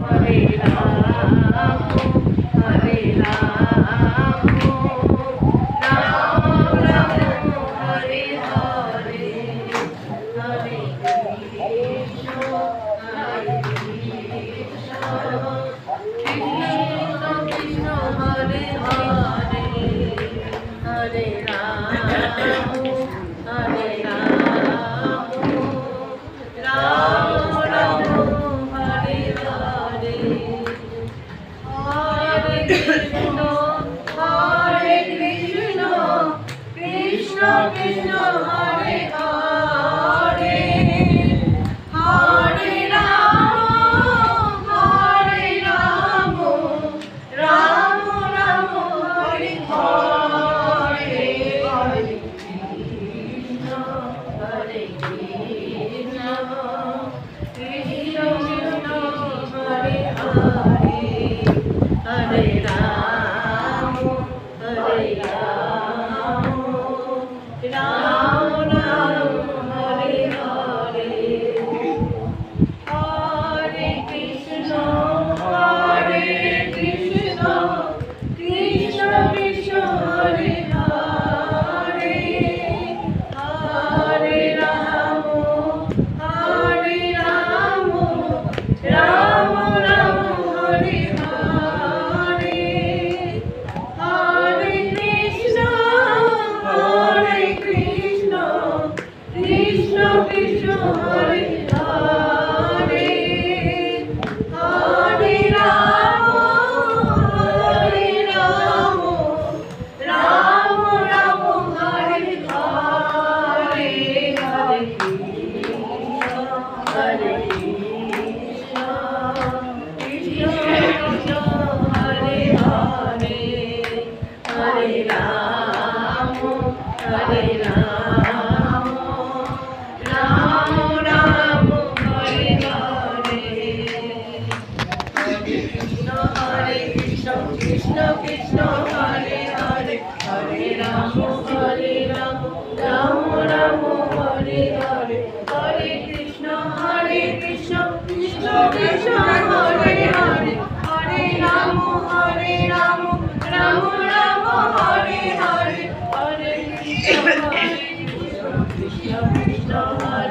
Hare Ram, Hare Ram, Ram Ram, Hare Hare, Hare Krishna, Hare Krishna, Krishna Krishna, Hare Hare, Hare Ram, Hare Ram, Ram Ram, Hare Hare, Hare Krishna, Hare Krishna, Krishna Krishna, Hare Hare, Hare Ram, Hare Ram, Ram Ram, Hare Hare, Hare Krishna, Hare Krishna, Krishna Krishna, Hare Hare, Hare Ram, Hare Ram, Ram Ram, Hare Hare, Hare Krishna, Hare Krishna, Krishna Krishna, Hare Hare, Hare Ram, Hare Ram, Ram Ram, Hare Hare, Hare Krishna, Hare Krishna, Krishna Krishna, Hare Hare, Hare Ram, Hare Ram, Ram Ram, Hare Hare, Hare Krishna, Hare Krishna, Krishna Krishna, Hare Hare, Hare Ram, Hare Ram, Ram Ram, Hare Hare, Hare Krishna, Hare Krishna, Krishna Krishna, Hare Hare, Hare Ram, Hare Ram, Ram Ram, Hare Hare, Hare Krishna, Hare Krishna, Krishna Krishna, Hare Hare, Hare Ram, Hare Ram, Ram Ram, Hare Hare, Hare Krishna, Hare Krishna, Krishna Krishna, Hare